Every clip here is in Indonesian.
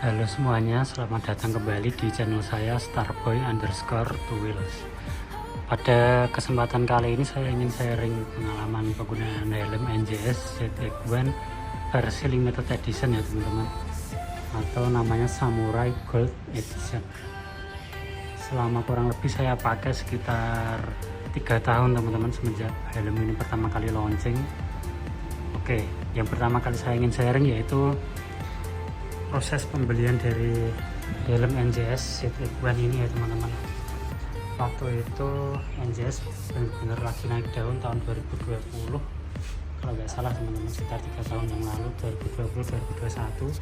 Halo semuanya, selamat datang kembali di channel saya Starboy_2Wheels. Pada kesempatan kali ini saya ingin sharing pengalaman penggunaan helm NJS ZX1 versi limited edition ya teman-teman, atau namanya Samurai Gold Edition. Selama kurang lebih saya pakai sekitar 3 tahun teman-teman, semenjak helm ini pertama kali launching. Oke, yang pertama kali saya ingin sharing yaitu proses pembelian dari helm NJS ZX1 ini ya teman-teman. Waktu itu NJS benar-benar lagi naik daun tahun 2020 kalau nggak salah teman-teman, sekitar 3 tahun yang lalu, 2020-2021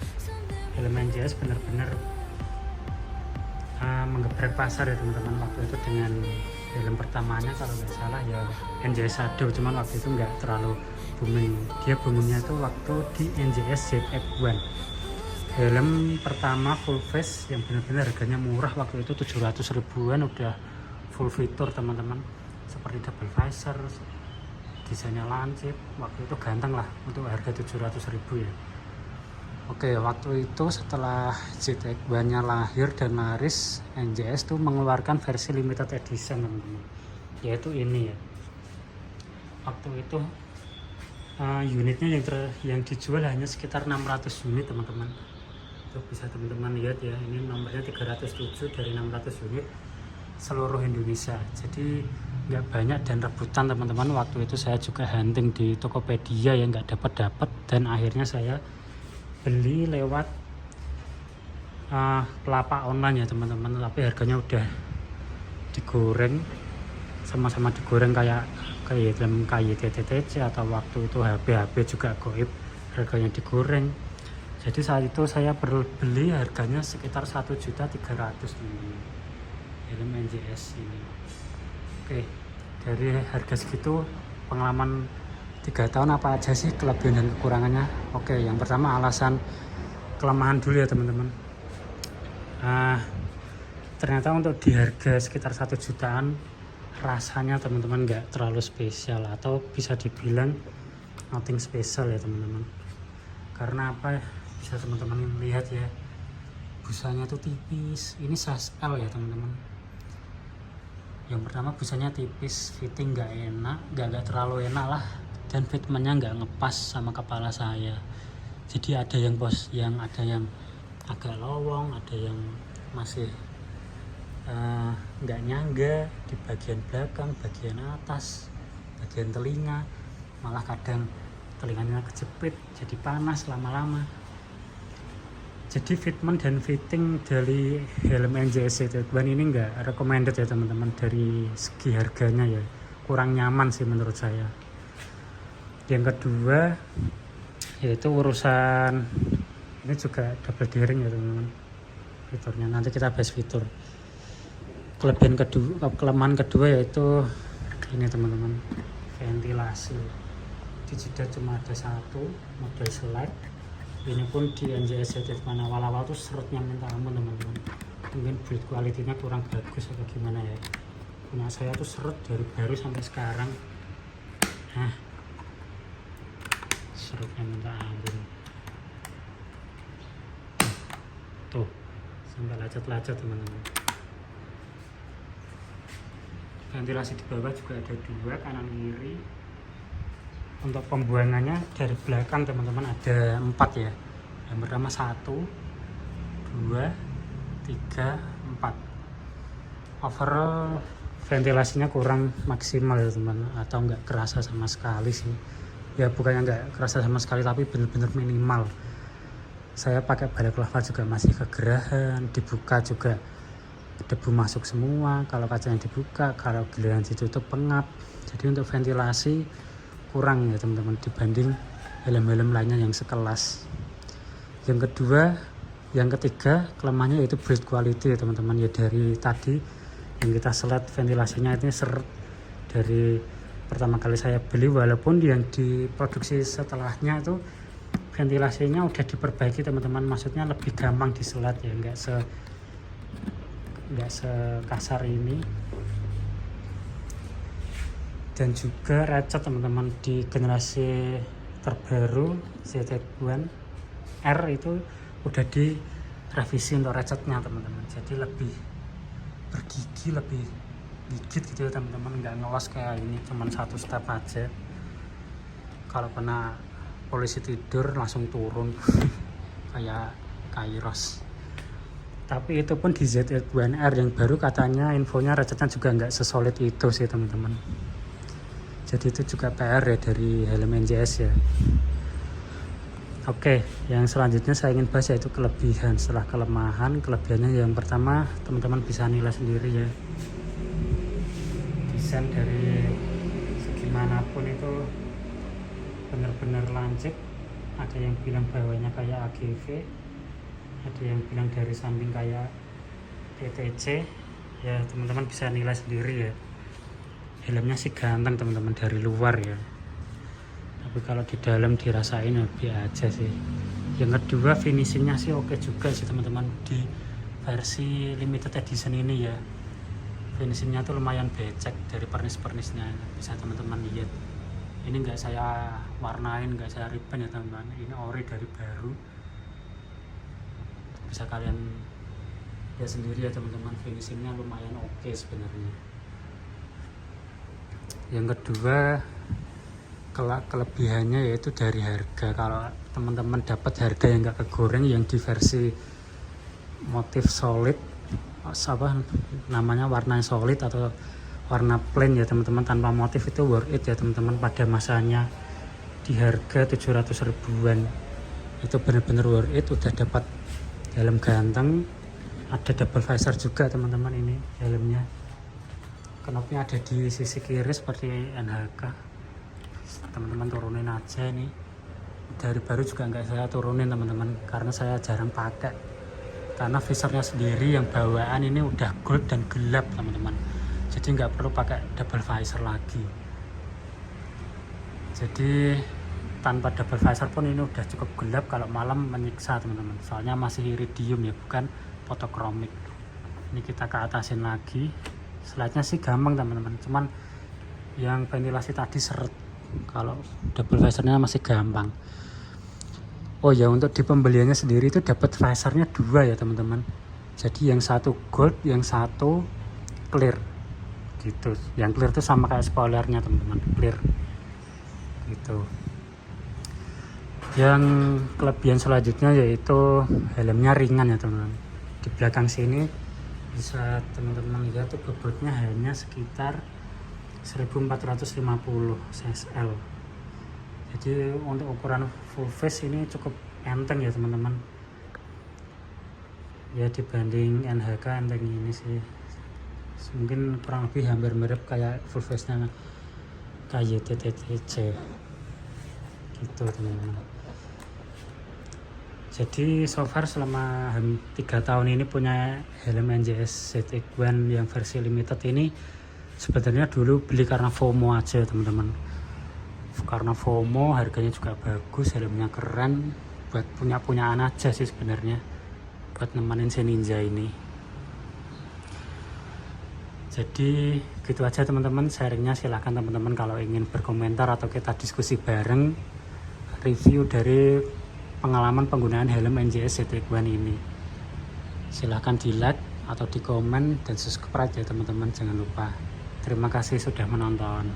helm NJS benar-benar menggeprek pasar ya teman-teman. Waktu itu dengan helm pertamanya kalau nggak salah ya NJS Shadow, cuman waktu itu nggak terlalu booming. Dia boomingnya tuh waktu di NJS ZX1. Helm pertama full face yang benar-benar harganya murah waktu itu 700 ribuan, udah full fitur teman-teman, seperti double visor, desainnya lancip. Waktu itu ganteng lah untuk harga 700 ribu ya. Oke, waktu itu setelah ZX1 nya lahir dan laris, NJS tuh mengeluarkan versi limited edition teman-teman, yaitu ini ya. Waktu itu unitnya yang dijual hanya sekitar 600 unit teman-teman. Itu bisa teman-teman lihat ya, ini nomornya 307 dari 600 unit seluruh Indonesia. Jadi nggak banyak dan rebutan teman-teman. Waktu itu saya juga hunting di Tokopedia yang nggak dapat dan akhirnya saya beli lewat Lapak online ya teman-teman. Tapi harganya udah digoreng, sama-sama digoreng kayak dalam KYT-TTC atau waktu itu HP juga goib, harganya digoreng. Jadi saat itu saya beli harganya sekitar 1.300.000 nih helm NJS ini. Oke, dari harga segitu pengalaman 3 tahun apa aja sih kelebihan dan kekurangannya? Oke, yang pertama alasan kelemahan dulu ya teman-teman. Ternyata untuk di harga sekitar 1 jutaan rasanya teman-teman nggak terlalu spesial, atau bisa dibilang nothing special ya teman-teman. Karena apa? Bisa teman-teman lihat ya, busanya tuh tipis. Ini size L ya teman-teman. Yang pertama busanya tipis, fitting nggak enak, nggak terlalu enak lah, dan fitmentnya nggak ngepas sama kepala saya. Jadi ada yang agak lowong, ada yang masih nggak nyangga di bagian belakang, bagian atas, bagian telinga, malah kadang telinganya kejepit jadi panas lama-lama. Jadi fitment dan fitting dari helm NJS ZX1 ini nggak recommended ya teman-teman. Dari segi harganya ya kurang nyaman sih menurut saya. Yang kedua yaitu urusan ini juga double D-ring ya teman-teman fiturnya. Nanti kita bahas fitur. Kelemahan kedua yaitu ini teman-teman, ventilasi. Di jeda cuma ada satu model slide. Ini pun di NJS ZX1 awal-awal tuh serutnya minta ampun teman-teman. Mungkin build quality-nya kurang bagus atau gimana ya. Punya saya tuh seret dari baru sampai sekarang. Serutnya minta ampun. Tuh, sampai lacet-lacet teman-teman. Ventilasi di bawah juga ada 2, kanan kiri. Untuk pembuangannya dari belakang teman-teman ada 4 ya. Yang pertama 1, 2, 3, 4. Overall ventilasinya kurang maksimal ya teman, atau nggak kerasa sama sekali sih. Ya bukannya nggak kerasa sama sekali, tapi benar-benar minimal. Saya pakai balaclava juga masih kegerahan, dibuka juga debu masuk semua. Kalau kacanya dibuka, kalau giliran ditutup pengap. Jadi untuk ventilasi kurang ya teman-teman dibanding helm-helm lainnya yang sekelas. Yang ketiga kelemahannya yaitu build quality ya teman-teman. Ya dari tadi yang kita selat ventilasinya ini seret dari pertama kali saya beli, walaupun yang diproduksi setelahnya itu ventilasinya udah diperbaiki teman-teman. Maksudnya lebih gampang diselat ya, nggak sekasar ini. Dan juga ratchet teman-teman di generasi terbaru ZX1 R itu udah revisi untuk recetnya teman-teman, jadi lebih bergigi, lebih gigit gitu ya teman-teman, nggak ngelos kayak ini cuman satu step aja. Kalau kena polisi tidur langsung turun kayak Kairos. Tapi itu pun di Z1R yang baru katanya infonya recetnya juga nggak sesolid itu sih teman-teman. Jadi itu juga PR ya dari helm NJS ya. Oke, yang selanjutnya saya ingin bahas yaitu kelebihan. Setelah kelemahan, kelebihannya yang pertama teman-teman bisa nilai sendiri ya. Desain dari segimanapun itu benar-benar lancip. Ada yang bilang bawahnya kayak AGV, ada yang bilang dari samping kayak TTC. Ya teman-teman bisa nilai sendiri ya. Helmnya sih ganteng teman-teman dari luar ya, tapi kalau di dalam dirasain lebih aja sih. Yang kedua finishingnya sih oke juga sih teman-teman di versi limited edition ini ya. Finishingnya tuh lumayan becek dari pernis-pernisnya, bisa teman-teman lihat. Ini enggak saya warnain, enggak saya ribbon ya teman-teman, ini ori dari baru. Bisa kalian lihat sendiri ya teman-teman, finishingnya lumayan oke sebenarnya. Yang kedua kelebihannya yaitu dari harga. Kalau teman-teman dapat harga yang nggak kegoreng, yang di versi motif solid, apa namanya, warna solid atau warna plain ya teman-teman, tanpa motif, itu worth it ya teman-teman. Pada masanya di harga 700 ribuan itu benar-benar worth it. Udah dapat helm ganteng, ada double visor juga teman-teman. Ini helmnya knopnya ada di sisi kiri seperti NHK. Teman-teman turunin aja nih, dari baru juga nggak saya turunin teman-teman, karena saya jarang pakai, karena visornya sendiri yang bawaan ini udah gold dan gelap teman-teman, jadi nggak perlu pakai double visor lagi. Jadi tanpa double visor pun ini udah cukup gelap, kalau malam menyiksa teman-teman, soalnya masih iridium ya, bukan fotokromik. Ini kita ke atasin lagi. Slide-nya sih gampang teman-teman, cuman yang ventilasi tadi seret. Kalau double visornya masih gampang. Oh ya, untuk di pembeliannya sendiri itu dapat visornya 2 ya teman-teman. Jadi yang satu gold, yang satu clear gitu. Yang clear itu sama kayak spoilernya teman-teman, clear gitu. Yang kelebihan selanjutnya yaitu helmnya ringan ya teman-teman. Di belakang sini bisa teman-teman lihat tuh bobotnya hanya sekitar 1450 CSL. Jadi untuk ukuran full face ini cukup enteng ya teman-teman ya, dibanding NHK enteng ini sih. Mungkin kurang lebih hampir mirip kayak full face nya KYT-TTC gitu teman-teman. Jadi so far selama 3 tahun ini punya helm NJS ZX1 yang versi limited ini, sebenarnya dulu beli karena FOMO aja teman-teman. Karena FOMO, harganya juga bagus, helmnya keren, buat punyaan aja sih sebenarnya, buat nemenin si Ninja ini. Jadi gitu aja teman-teman sharingnya. Silahkan teman-teman kalau ingin berkomentar atau kita diskusi bareng review dari pengalaman penggunaan helm NJS ZX1 ini, silahkan di like atau di komen dan subscribe ya teman-teman, jangan lupa. Terima kasih sudah menonton.